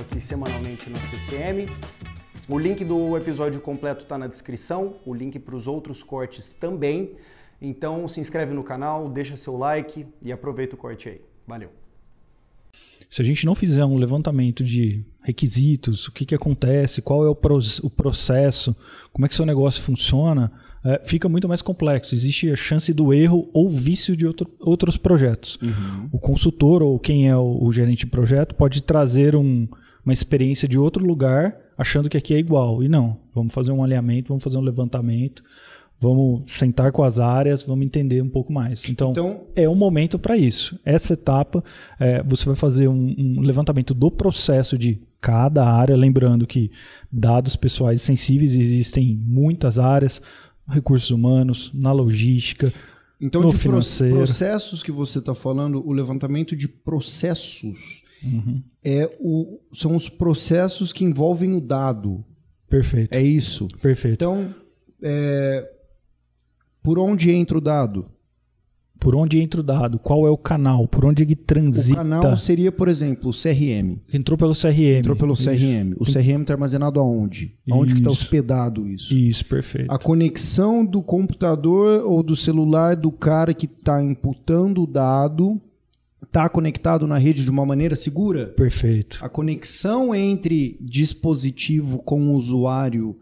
aqui semanalmente no CCM. O link do episódio completo está na descrição, o link para os outros cortes também. Então se inscreve no canal, deixa seu like e aproveita o corte aí. Valeu! Se a gente não fizer um levantamento de requisitos, o que acontece, qual é o processo, como é que seu negócio funciona, fica muito mais complexo. Existe a chance do erro ou vício de outros projetos. Uhum. O consultor ou quem é o gerente de projeto pode trazer uma experiência de outro lugar achando que aqui é igual. E não, vamos fazer um alinhamento, vamos fazer um levantamento, vamos sentar com as áreas, vamos entender um pouco mais. Então é um momento para isso. Essa etapa, você vai fazer um levantamento do processo de cada área, lembrando que dados pessoais sensíveis existem em muitas áreas, recursos humanos, na logística, então, no de financeiro. Processos que você está falando, o levantamento de processos são os processos que envolvem o dado. Perfeito. É isso? Perfeito. Então, por onde entra o dado? Por onde entra o dado? Qual é o canal? Por onde ele transita? O canal seria, por exemplo, o CRM. Entrou pelo CRM. Entrou pelo CRM. O CRM está armazenado aonde? Onde que está hospedado isso? Isso, perfeito. A conexão do computador ou do celular do cara que está imputando o dado está conectado na rede de uma maneira segura? Perfeito. A conexão entre dispositivo com usuário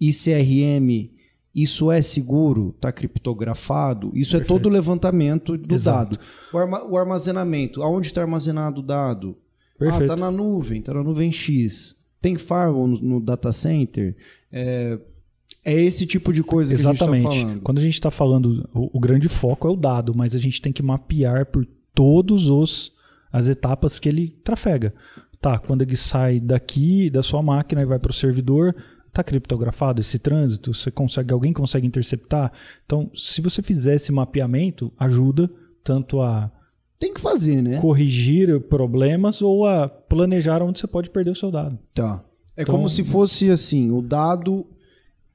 e CRM, isso é seguro? Está criptografado? Isso Perfeito. É todo o levantamento do Exato. dado. O armazenamento. Aonde está armazenado o dado? Perfeito. Está na nuvem X. Tem firewall no data center? É esse tipo de coisa que Exatamente. A gente está falando. Quando a gente está falando, o grande foco é o dado, mas a gente tem que mapear por todas as etapas que ele trafega. Tá, quando ele sai daqui, da sua máquina e vai para o servidor, está criptografado esse trânsito? Alguém consegue interceptar? Então, se você fizer esse mapeamento, ajuda tanto a tem que fazer, né? corrigir problemas ou a planejar onde você pode perder o seu dado. Tá. Então, como se fosse assim, o dado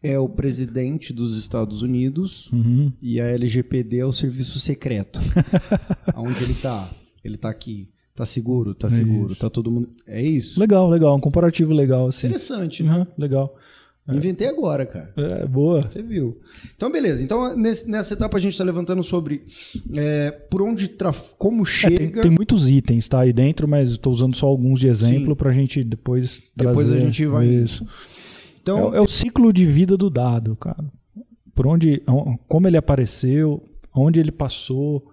é o presidente dos Estados Unidos e a LGPD é o serviço secreto. Onde ele está? Ele está aqui. Tá seguro, tá todo mundo... É isso? Legal, um comparativo legal. Assim. Interessante, né? Legal. Inventei agora, cara. Boa. Você viu. Então, beleza. Então, nessa etapa a gente está levantando sobre por onde... Como chega... Tem muitos itens, tá, aí dentro, mas estou usando só alguns de exemplo para a gente depois trazer. Depois a gente vai... Isso. Então, é o ciclo de vida do dado, cara. Como ele apareceu, onde ele passou...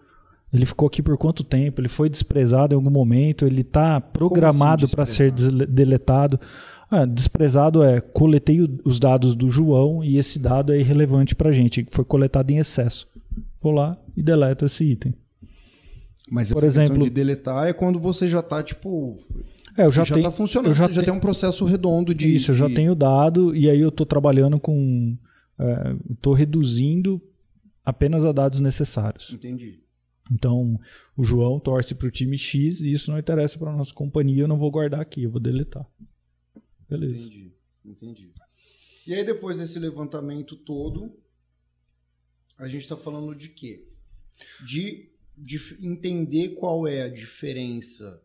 Ele ficou aqui por quanto tempo? Ele foi desprezado em algum momento? Ele está programado para ser deletado? Desprezado coletei os dados do João e esse dado é irrelevante para a gente. Foi coletado em excesso. Vou lá e deleto esse item. Mas por exemplo, questão de deletar é quando você já está tipo... já está funcionando, você já tem um processo redondo de... Isso, eu já tenho dado e aí eu estou trabalhando com... Estou reduzindo apenas a dados necessários. Entendi. Então, o João torce para o time X e isso não interessa para a nossa companhia, eu não vou guardar aqui, eu vou deletar. Beleza. Entendi. E aí, depois desse levantamento todo, a gente está falando de quê? De entender qual é a diferença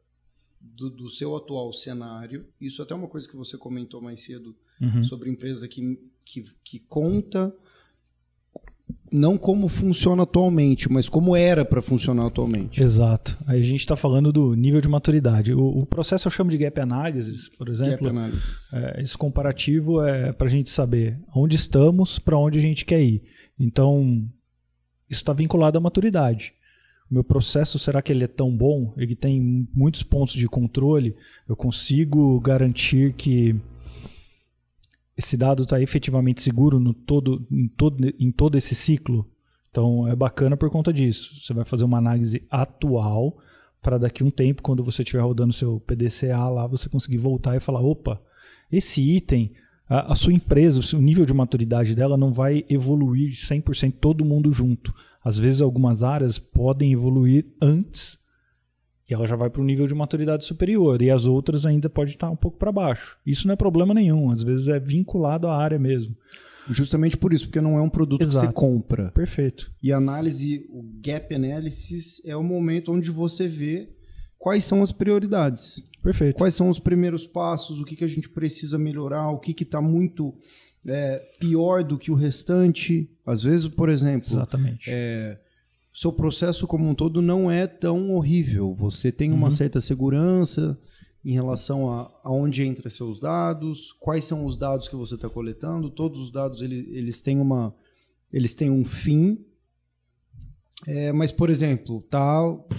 do seu atual cenário. Isso até é uma coisa que você comentou mais cedo sobre empresa que conta... Não como funciona atualmente, mas como era para funcionar atualmente. Exato. Aí a gente está falando do nível de maturidade. O processo eu chamo de gap analysis, por exemplo. Gap analysis. Esse comparativo é para a gente saber onde estamos, para onde a gente quer ir. Então, isso está vinculado à maturidade. O meu processo, será que ele é tão bom? Ele tem muitos pontos de controle? Eu consigo garantir que esse dado está efetivamente seguro em todo esse ciclo? Então é bacana por conta disso. Você vai fazer uma análise atual para daqui a um tempo, quando você estiver rodando seu PDCA lá, você conseguir voltar e falar, opa, esse item, a sua empresa, o nível de maturidade dela não vai evoluir 100% todo mundo junto. Às vezes algumas áreas podem evoluir antes e ela já vai para um nível de maturidade superior, e as outras ainda pode estar um pouco para baixo. Isso não é problema nenhum, às vezes é vinculado à área mesmo. Justamente por isso, porque não é um produto Exato. Que você compra. Perfeito. E a análise, o gap analysis, é o momento onde você vê quais são as prioridades. Perfeito. Quais são os primeiros passos, o que a gente precisa melhorar, o que está muito pior do que o restante. Às vezes, por exemplo, Exatamente. Seu processo como um todo não é tão horrível. Você tem uma certa segurança em relação a onde entram seus dados, quais são os dados que você está coletando. Todos os dados eles têm um fim. Mas, por exemplo,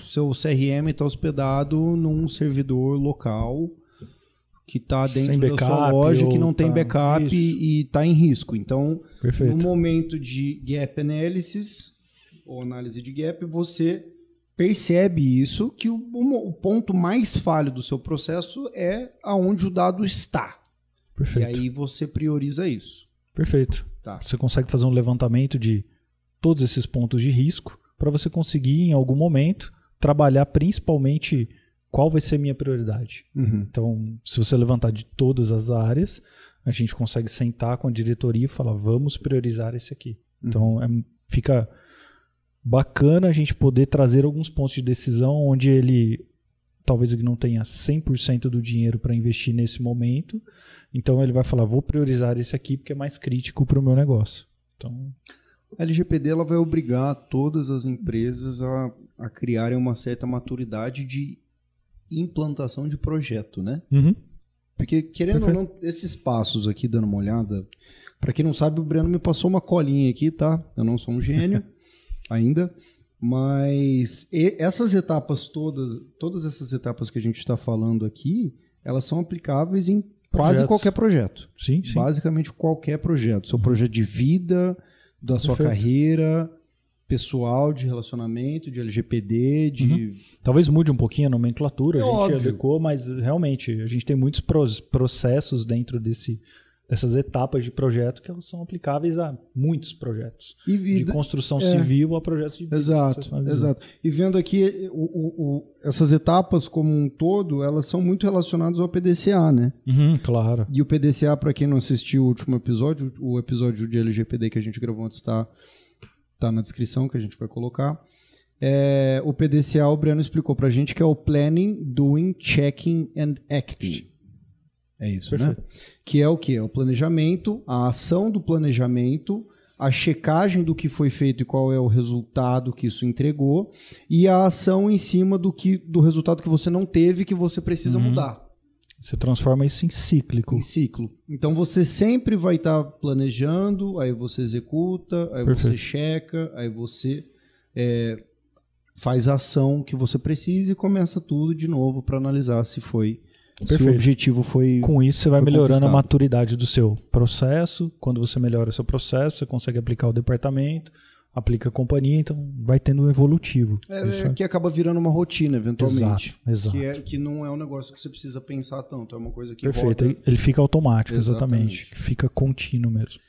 seu CRM está hospedado num servidor local que está dentro da sua loja, que não tem backup e está em risco. Então, Perfeito. no momento de gap analysis, ou análise de gap, você percebe isso, que o ponto mais falho do seu processo é aonde o dado está. Perfeito. E aí você prioriza isso. Perfeito. Tá. Você consegue fazer um levantamento de todos esses pontos de risco para você conseguir, em algum momento, trabalhar principalmente qual vai ser a minha prioridade. Então, se você levantar de todas as áreas, a gente consegue sentar com a diretoria e falar, vamos priorizar esse aqui. Então, fica bacana a gente poder trazer alguns pontos de decisão onde talvez ele não tenha 100% do dinheiro para investir nesse momento, então ele vai falar, vou priorizar esse aqui porque é mais crítico para o meu negócio. Então, a LGPD ela vai obrigar todas as empresas a criarem uma certa maturidade de implantação de projeto, né? Porque, querendo ou não, esses passos aqui, dando uma olhada, para quem não sabe, o Breno me passou uma colinha aqui, tá? Eu não sou um gênio ainda, mas essas etapas todas essas etapas que a gente está falando aqui, elas são aplicáveis em quase qualquer projeto. Sim. Basicamente qualquer projeto. Seu projeto de vida, da sua carreira, pessoal, de relacionamento, de LGPD, de... Talvez mude um pouquinho a nomenclatura, a gente óbvio. adequou, mas realmente a gente tem muitos processos dentro dessas etapas de projeto que são aplicáveis a muitos projetos. De construção civil a projetos de vida. Exato. E vendo aqui, essas etapas como um todo, elas são muito relacionadas ao PDCA, né? Claro. E o PDCA, para quem não assistiu o último episódio, o episódio de LGPD que a gente gravou antes está na descrição, que a gente vai colocar. O PDCA, o Breno explicou pra gente que é o Planning, Doing, Checking and Acting. É isso, Perfeito. Né? Que é o quê? É o planejamento, a ação do planejamento, a checagem do que foi feito e qual é o resultado que isso entregou, e a ação em cima do resultado que você não teve, que você precisa mudar. Você transforma isso em cíclico. Em ciclo. Então você sempre vai estar planejando, aí você executa, aí Perfeito. Você checa, aí você faz a ação que você precisa e começa tudo de novo para analisar se o objetivo foi. Com isso você vai melhorando a maturidade do seu processo. Quando você melhora o seu processo, você consegue aplicar o departamento, aplica a companhia, então vai tendo um evolutivo. Que acaba virando uma rotina, eventualmente. Exato. Que não é um negócio que você precisa pensar tanto, é uma coisa que Perfeito, ele fica automático, exatamente. Fica contínuo mesmo.